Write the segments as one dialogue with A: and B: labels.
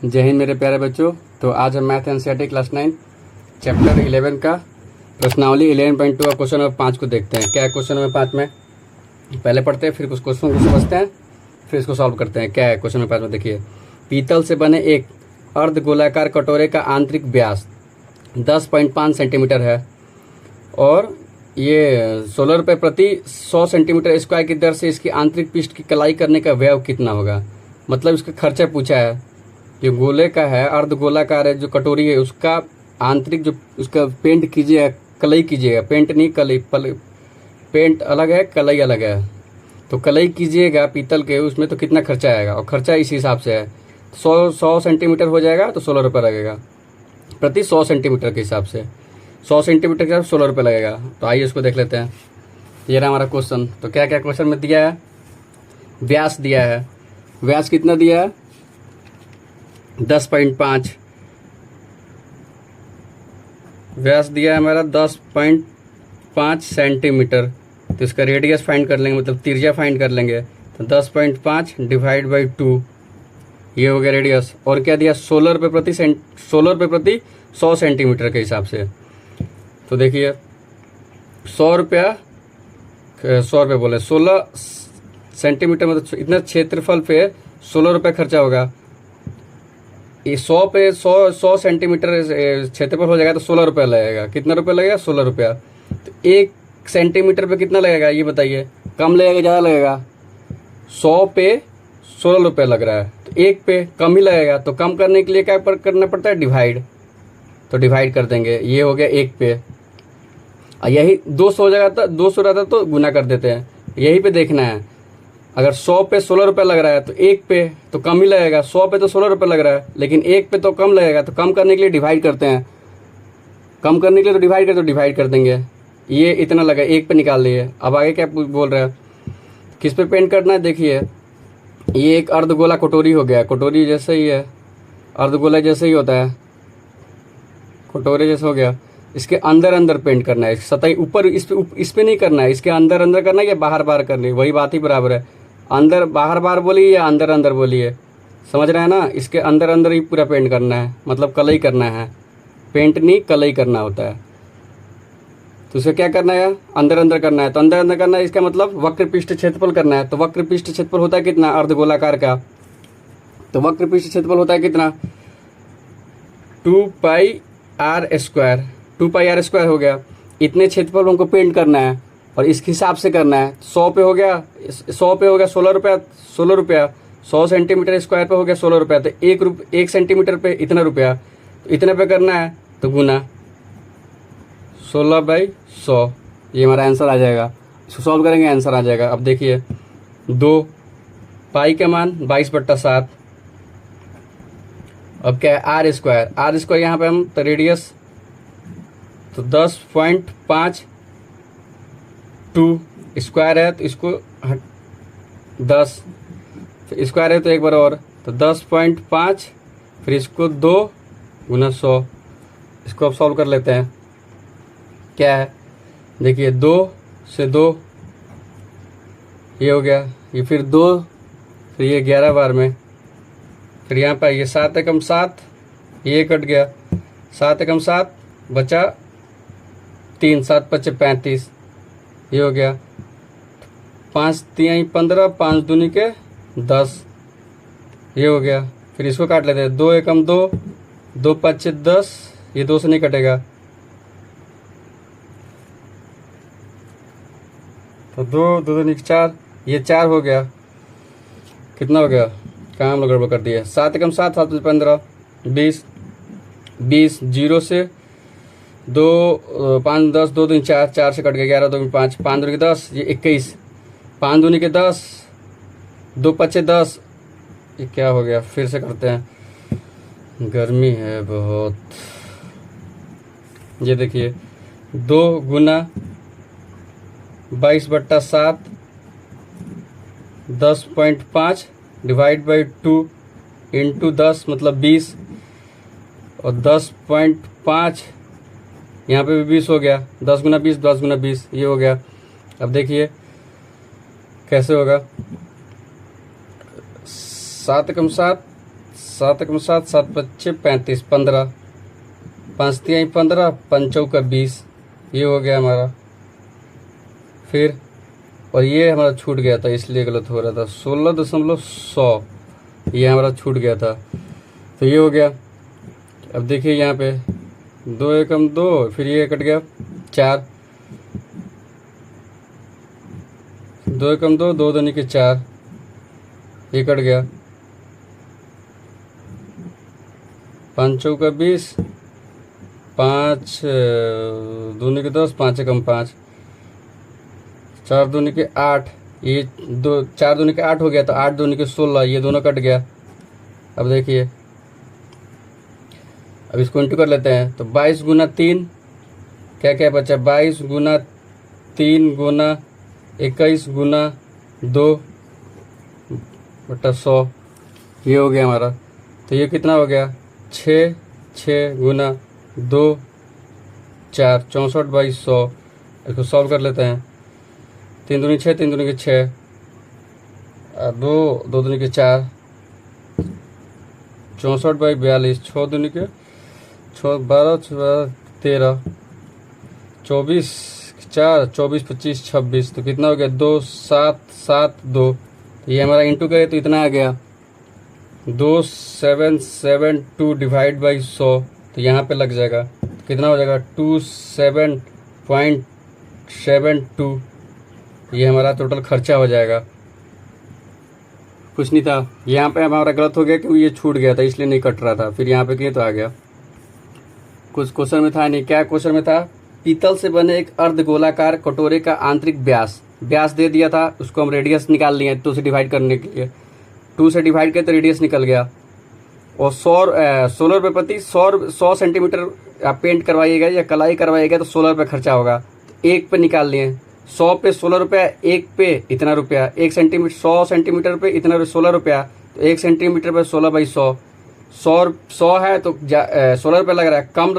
A: जय हिंद मेरे प्यारे बच्चों। तो आज हम मैथ एनसीईआरटी क्लास 9 चैप्टर 11 का प्रश्नावली 11.2 का क्वेश्चन नंबर 5 को देखते हैं। क्या है क्वेश्चन नंबर 5 में, पहले पढ़ते हैं, फिर कुछ क्वेश्चन को समझते हैं, फिर इसको सॉल्व करते हैं। क्या है क्वेश्चन नंबर 5 में, देखिए। पीतल से बने एक अर्ध गोलाकार कटोरे का आंतरिक व्यास 10.5 सेंटीमीटर है और ये 16 रुपये प्रति 100 सेंटीमीटर स्क्वायर की दर से इसकी आंतरिक पृष्ठ की कलाई करने का व्यय कितना होगा। मतलब इसका खर्चा पूछा है। जो गोले का है, अर्ध गोलाकार है, जो कटोरी है, उसका आंतरिक जो उसका पेंट कीजिएगा, कलई कीजिएगा, पेंट नहीं कलई, पेंट अलग है, कलई अलग है। तो कलई कीजिएगा पीतल के, उसमें तो कितना खर्चा आएगा, और खर्चा इस हिसाब से है। 100 सेंटीमीटर हो जाएगा तो 16 रुपये लगेगा प्रति 100 सेंटीमीटर के हिसाब से। 100 सेंटीमीटर के हिसाब से 16 रुपये लगेगा। तो आइए इसको देख लेते हैं। ये रहा हमारा क्वेश्चन। तो क्या क्या क्वेश्चन में दिया है, व्यास दिया है। व्यास कितना दिया है, 10.5 व्यास दिया है हमारा, 10.5 सेंटीमीटर। तो इसका रेडियस फाइंड कर लेंगे, मतलब त्रिज्या फाइंड कर लेंगे। तो 10.5 डिवाइड बाई 2, ये हो गया रेडियस। और क्या दिया, 16 रुपये प्रति 100 सेंटीमीटर के हिसाब से। तो देखिए 100 रुपये बोले, 16 सेंटीमीटर मतलब इतना क्षेत्रफल पे 16 रुपये खर्चा होगा। ये 100 सेंटीमीटर क्षेत्रफल हो जाएगा तो 16 रुपये लगेगा। कितना रुपये लगेगा, 16 रुपया। तो 1 सेंटीमीटर पे कितना लगेगा ये बताइए, कम लगेगा ज़्यादा लगेगा। 100 पे 16 रुपये लग रहा है तो 1 पे कम ही लगेगा। तो कम करने के लिए क्या करना पड़ता है, डिवाइड। तो डिवाइड कर देंगे, ये हो गया 1 पे। यही 200 हो जाएगा, 200 रहता तो गुना कर देते हैं। यही पे देखना है, अगर 100 पे 16 रुपये लग रहा है तो 1 पे तो कम ही लगेगा। 100 पे तो 16 रुपये लग रहा है, लेकिन 1 पे तो कम लगेगा। तो कम करने के लिए डिवाइड करते हैं, कम करने के लिए तो डिवाइड कर देंगे। ये इतना लगा, 1 पे निकाल लिए। अब आगे क्या बोल रहा है, किस पे पेंट करना है। देखिए ये एक अर्धगोला कटोरी हो गया, कटोरी जैसे ही है, अर्धगोला जैसे ही होता है, कटोरे जैसे हो गया। इसके अंदर अंदर पेंट करना है, सतह ऊपर इस पे नहीं करना है, इसके अंदर अंदर करना है या बाहर बाहर करनी है, वही बात ही बराबर है। अंदर बाहर बाहर बोलिए या अंदर अंदर बोलिए, समझ रहे हैं ना। इसके अंदर अंदर ही पूरा पेंट करना है, मतलब कलई करना है, पेंट नहीं कलई करना होता है। तो उसे क्या करना है, अंदर अंदर करना है। तो अंदर अंदर करना है, इसका मतलब वक्र पृष्ठ क्षेत्रफल करना है। तो वक्र पृष्ठ क्षेत्रफल होता है कितना, अर्धगोलाकार का। तो वक्र पृष्ठ क्षेत्रफल होता है कितना, 2πr²। 2πr² हो गया। इतने क्षेत्रफल हमको पेंट करना है और इस हिसाब से करना है। 100 पे हो गया 16 रुपया, 16 रुपया। 100 सेंटीमीटर स्क्वायर पे हो गया 16 रुपया। तो 1 सेंटीमीटर पे इतना रुपया, तो इतने पे करना है तो गुना 16/100। ये हमारा आंसर आ जाएगा। इसको सॉल्व करेंगे, आंसर आ जाएगा। अब देखिए 2 पाई का मान 22/7। अब क्या है, r²। यहाँ पे हम तो रेडियस तो 10.5 2 स्क्वायर है, तो इसको 10 स्क्वायर है तो एक बार और, तो 10.5 फिर इसको 2 गुना 100। इसको अब सॉल्व कर लेते हैं। क्या है, देखिए 2 से 2 ये हो गया, ये फिर 2, फिर ये 11 बार में, फिर यहाँ पर ये 7 एकम 7, ये कट गया, 7 एकम 7 बचा 3, 7 5 35, ये हो गया। 5 3 15, 5 दूनी के 10, ये हो गया। फिर इसको काट लेते हैं, 2 एकम 2, 2 5 10, ये 2 से नहीं कटेगा तो 2 2 दूनी 4, ये 4 हो गया। कितना हो गया, काम गड़बड़ कर दिया। 7 एकम 7, 7 15 20, 20 0 से 2 5 10, 2 दूनी 4, 4 से कट गया, 11 2 5, 5 दूनी के 10, ये 21, 5 दूनी के 10, 2 5 10, ये क्या हो गया। फिर से करते हैं, गर्मी है बहुत। ये देखिए 2 गुना 22/7 10.5 डिवाइड बाई 2 इंटू 10 मतलब 20, और 10.5 यहाँ पे भी 20 हो गया। 10 गुना 20, 10 गुना 20, ये हो गया। अब देखिए कैसे होगा, 7 एकम 7, सात एकम सात, सात पच्चे 35, 15, 5 तिहाई 15, 5 चौका 20, ये हो गया हमारा। फिर और ये हमारा छूट गया था इसलिए गलत हो रहा था, 16.100 ये हमारा छूट गया था, तो ये हो गया। अब देखिए यहाँ पे 2 एकम 2, फिर ये कट गया 4, 2 एकम 2, 2 दूनी के 4, ये कट गया। 5 चौका 20, 5 दूनी के 10, 5 एकम 5, 4 दूनी के 8, ये 4 दूनी के 8 हो गया, तो 8 दूनी के 16, ये दोनों कट गया। अब देखिए, अब इसको इंटू कर लेते हैं, तो 22 गुना 3 क्या क्या बचा, 22 गुना 3 गुना 21 गुना 2 बटा 100, ये हो गया हमारा। तो ये कितना हो गया, 6 गुना 2 4, 64/100। इसको सॉल्व कर लेते हैं, 3 दूनी 6, 3 दूनी के 6, 2 दूनी के 4, 64/42, 6 दूनी के 12, 13, 24 4, 24 25 26, तो कितना हो गया, 2 7 7 2। तो ये हमारा इंटू करे तो इतना आ गया 2772 डिवाइड बाई 100, तो यहाँ पे लग जाएगा, तो कितना हो जाएगा 27.72, ये हमारा टोटल खर्चा हो जाएगा। कुछ नहीं था, यहाँ पे हमारा गलत हो गया क्योंकि ये छूट गया था इसलिए नहीं कट रहा था, फिर यहाँ पे किए तो आ गया। कुछ क्वेश्चन में था नहीं, क्या क्वेश्चन में था, पीतल से बने एक अर्धगोलाकार कटोरे का आंतरिक व्यास दे दिया था, उसको हम रेडियस निकाल लिए 2 से डिवाइड करने के लिए, 2 से डिवाइड किया तो रेडियस निकल गया। और 16 रुपये प्रति 100 सेंटीमीटर आप पेंट करवाइएगा या कलाई करवाइएगा तो 16 रुपये खर्चा होगा, तो 1 पे निकाल लिए, 100 पे 16 रुपया, 1 पे इतना रुपया, 1 सेंटीमीटर 100 सेंटीमीटर पे इतना 16 रुपया, तो 1 सेंटीमीटर पे 16/100, 100 है तो 16 रुपये लग रहा है, कम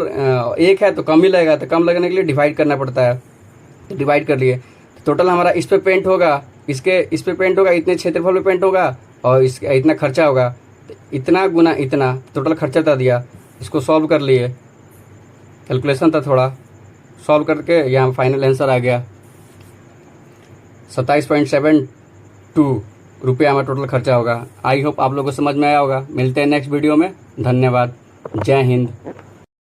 A: 1 है तो कम ही लगेगा, तो कम लगने के लिए डिवाइड करना पड़ता है, तो डिवाइड कर लिए। तो टोटल हमारा इस पे पेंट होगा, इस पे पेंट होगा, इतने क्षेत्रफल में पेंट होगा और इसका इतना खर्चा होगा, तो इतना गुना इतना टोटल खर्चा था दिया। इसको सॉल्व कर लिए, कैलकुलेशन था थोड़ा, सॉल्व करके यहाँ फाइनल आंसर आ गया 27.72 रुपया हमारा टोटल खर्चा होगा। आई होप आप लोगों को समझ में आया होगा। मिलते हैं नेक्स्ट वीडियो में, धन्यवाद, जय हिंद।